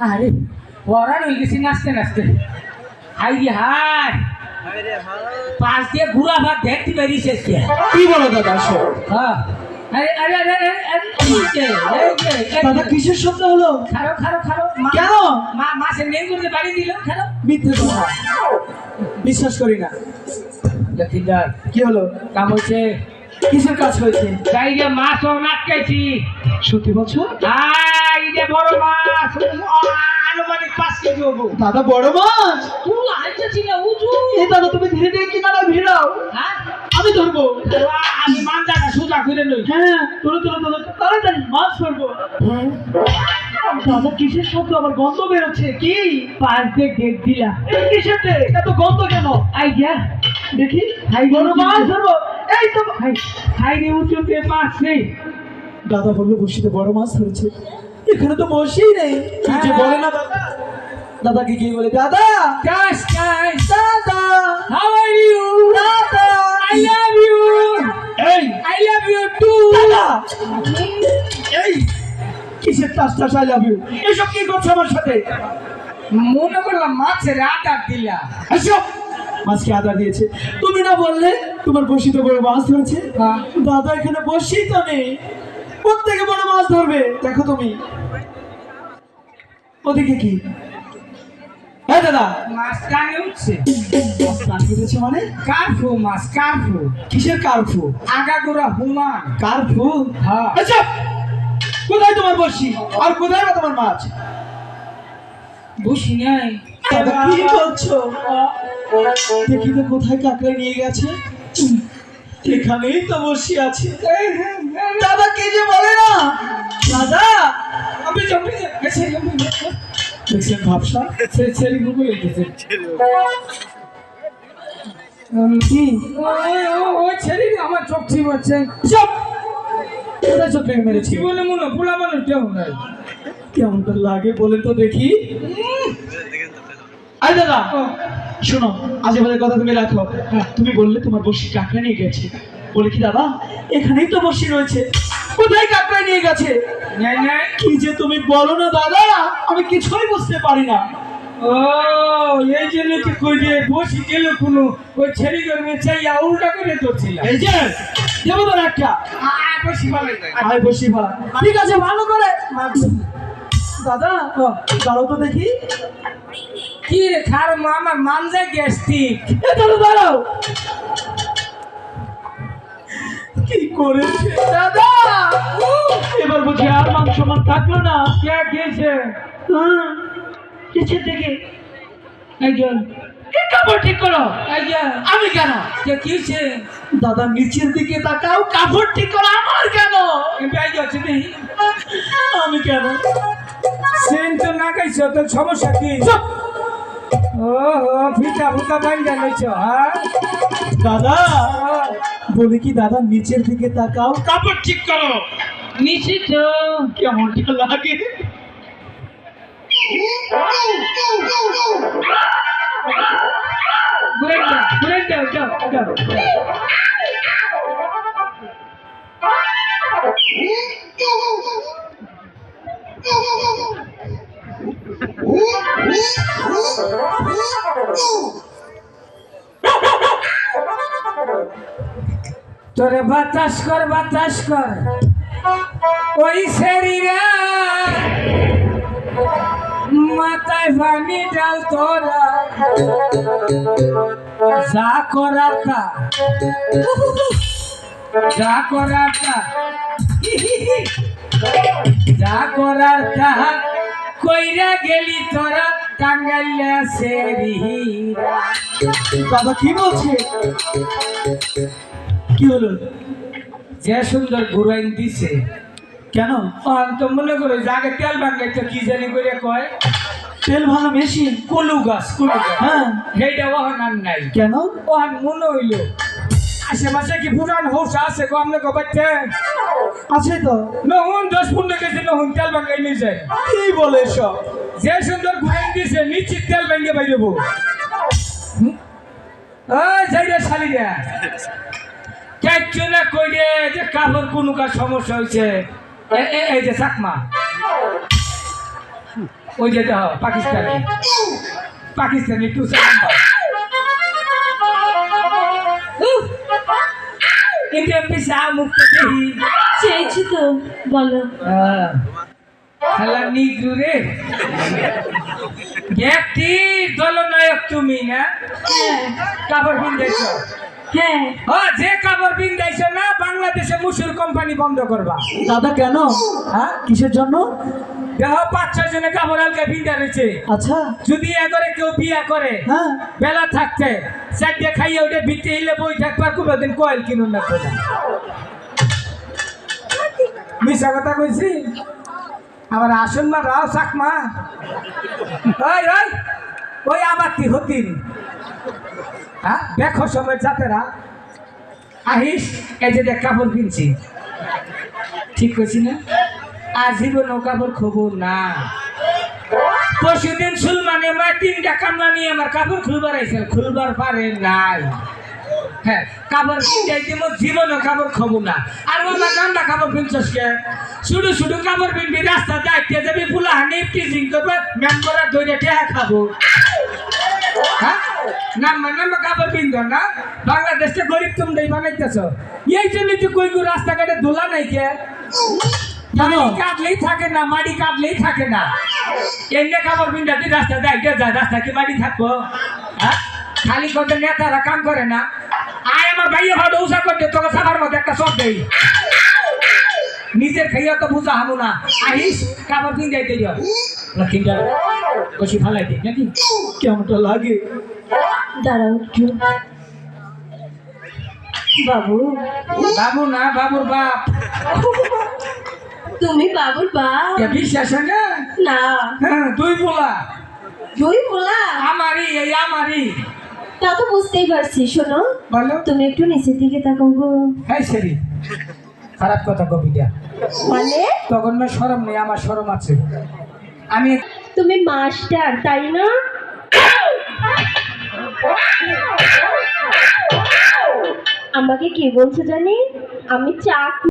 আরে পরান হয়ে গেছি নাচতে নাচতে। হাই রে হাই, পাশ দিয়ে ঘুরা ভাত দেখতে বেরিয়েছে। কি বলো দাদা? হ্যাঁ, আরে আরে আরে আরে দাদা কিসের শব্দ হলো? খারো খারো খারো। কেন? মাসে নেই করতে বাড়ি দিল। খারো, মিথ্যে কথা, বিশ্বাস করি না। লক্ষ্মীদার কি হলো? কাম হয়েছে। কিসের কাজ হয়েছে? তাই যে মাছ আটকাইছি। সত্যি বলছো? এই যে বড় মাছ, আনুমানিক 5 কেজি হবো। দাদা বড় মাছ? তুই আইতেছি না উজু। এই দাদা তুমি ধীরে ধীরে কিনারা ভিড়াও, হ্যাঁ আমি ধরবো। আমি মানজাটা সোজা করে নই। হ্যাঁ তোলো তোলো তোলো, তাড়াতাড়ি মাছ ধরবো। দাদা কিসের শব্দ? আবার গন্ধ বেরোচ্ছে। কি? পাঁচ দিয়ে ডেক দিলা। কিসের ডেক? এত গন্ধ কেন? আইডিয়া দেখি। বড় মাছ ধরবো। এই তো হাই রে উঁচুতে মাছ নেই। দাদা বললো বসিতে বড় মাছ ধরেছে, এখানে তো বসেই নেই। কি যে বলে না দাদা। দাদাকে গিয়ে বলে, দাদা Guys, দাদা how are you? দাদা I love you. এই I love you too. দাদা এই কিসের টাস টাস আই লাভ ইউ? এসব কি করছো আমার সাথে? মনে করলাম মাছের আটা দিলা। এসব মাছকে আদা দিয়েছে। তুমি না বললে তোমার বসিতে বড় মাছ ধরেছে? দাদা এখানে বসেই তো নেই, প্রত্যেকে বড় মাছ ধরবে। দেখো তুমি ওদিকে কি? হ্যাঁ দাদা, মাছ টানে উঠছে। মাছ টান উঠেছে মানে? কারফু মাছ, কারফু। কিসের কারফু? আগাগোড়া হুমান। কারফু? হ্যাঁ। আচ্ছা, কোথায় তোমার বসি আর কোথায় বা তোমার মাছ? বসি নাই। দাদা কি বলছো? দেখি তো কোথায় কাকড়া নিয়ে গেছে। এখানেই তো বসি আছে। দাদা কি যে বলে না দাদা। আমি জমি দেখছেন ভাবসা? ছেলে মুখে লেগেছে। কি ওই ছেলে আমার চোখ চিবাচ্ছে। চুপ! কোথায় চোখে মেরেছি? জীবনে মনে পোলা মানুষ কেউ নাই। কেমনটা লাগে বলে তো দেখি। আরে দাদা শোনো, আজেবাজে কথা তুমি রাখো। তুমি বললে তোমার বসি কাকড়া নিয়ে গেছে, বলে কি দাদা এখানেই তো বসি রয়েছে, কোথায় কাকড়া নিয়ে গেছে? কি যে তুমি বলো না দাদা, আমি কিছুই বুঝতে পারি না। ও এই জন্য কি কই যে বসি গেল কোনো ওই ছেলে করবে চাইয়া উল্টা করে ধরছিলাম। এই যে দেবো তোর একটা। বসি ভালো আয় বসি ভাড়া, ঠিক আছে ভালো করে। দাদা দাঁড়াও তো দেখি। কি রে খার আমার মানজা গ্যাস্ট্রিক। দাদা দাঁড়াও। কি করেছে দাদা? এবার বুঝি আর মান সম্মান থাকলো না। কে খেয়েছে? নিচের দিকে একজন কাপড় ঠিক করো। আমি কেন? কে খেয়েছে? দাদা নিচের দিকে তাকাও, কাপড় ঠিক করো। আমার কেন? আমি কেন? সেন তো না খাইছো তো সমস্যা কি? ও ফিটা ফুটা বাইন্দা লইছো। হ্যাঁ দাদা বলি কি দাদা নিচের দিকে তাকাও, কাপড় ঠিক করো। নিচে তো কেমনটা লাগে? ঘুরে যাও ঘুরে যাও যাও যাও। তোরে বাতাস কর ওই শরীরা মাথায় পানি ডাল তোরা যা করার তা যা করার তা কইরা গেলি তোরা টাঙ্গাইলা সেরিরা। দাদা কি বলছে? কি হলো? যে সুন্দর ঘুরাইন দিছে কেন? তো মনে করে জাগে তেল বাঙ্গাইতো কি জানি করে কয় তেল ভালো মেশিন। কুলু গাছ হ্যাঁ, সেইটা ওহন আর নাই। কেন? ওহন মনে হইল আশেপাশে কি পুরান হোস আছে গো আমনে গোবাইতে আছে তো। নহন 10-15 কেজি নহন তেল বাঙ্গাই নিয়ে যায়। কি বলে সব? যে সুন্দর ঘুরাইন দিছে নিশ্চিত তেল বাঙ্গে বাইরেবো। ওই যাইরে শালিরা না কইরে যে কাপড় কোনো কাজ সমস্যা হয়েছে এই যে চাকমা ওই যে দেহ পাকিস্তানি টু ইন্ডিয়ান পিসা মুক্ত দেহি চেয়েছি তো, বলো। খেলা নিগ্রু রে ব্যক্তি দলনায়ক তুমি না কাপড় পিন্ধাইছ। হ্যাঁ, যে কাপড় পিন্ধাইছ না বাংলাদেশে মুসুর কোম্পানি বন্ধ করবা। দাদা কেন? হ্যাঁ, কিসের জন্য? দেহ 5-6 জনে কাপড় আলকা পিন্ধা রয়েছে। আচ্ছা, যদি এগরে কেউ বিয়া করে হ্যাঁ, বেলা থাকতে চারটে খাইয়ে ওটা ভিটে হিলে বই থাকবার কোনোদিন কয়েল কিনুন না করে মিশা কথা কইছি। আবার আসন মা রাও চাকমা ওই ওই ওই আবাতি হতিন হ্যাঁ দেখো সময় যাতেরা আহিস এই যে দেখ কাপড় কিনছি ঠিক কইছি না? আর জীবনও কাপড় খবর না। পরশুদিন সুলমানে মা 3টা কামলা নিয়ে আমার কাপড় খুলবার আইছে, খুলবার পারে নাই। হ্যাঁ, কাপড় কিনতে জীবনও কাপড় খবর না। আর আমার নামটা কাপড় কিনছস কে? শুধু কাপড় কিনবি রাস্তা দেখতে যাবি পুলা হানি টিজিং করবে মেম্বরা ধরে টেহা খাবো। হ্যাঁ, নাম্বা কাপড় কিনব না। বাংলাদেশে গরিব তোমরাই বানাইতেছ। এই জন্যই তো কই রাস্তাঘাটে ধুলা নাই কে? কাটলেই থাকে না, মাটি কাটলেই থাকে না। এমনি কাপড় পিন্ধাতে রাস্তা দেখতে যায়, রাস্তা কি মাটি থাকবো? হ্যাঁ, খালি করতে নেতারা কাম করে না। আয় আমার ভাইয়া ভালো উষা করতে তোকে সাবার মধ্যে একটা সব দেই নিজের খাইয়া তো বুঝা হামু না। আহিস কাপড় পিন্ধাইতে যাও লক্ষ্মীটা কষি ফালাই দিই নাকি? কেমনটা লাগে? দাঁড়াও একটু। বাবু, বাবু না, বাবুর বাপ। তুমি বাবুর বাপ? বিশ্বাস না? না, হ্যাঁ, তুই বলা দুই বলা আমারই এই আমারই। তা তো বুঝতেই পারছি। শোনো, বলো। তুমি একটু নিচের দিকে তাকাও গো। হ্যাঁ সেরি খারাপ কথা কবিতা মানে? তখন না শরম নেই, আমার শরম আছে। আমি তুমি মাস্টার তাই না? আমাকে কি বলছো জানি? আমি চাকরি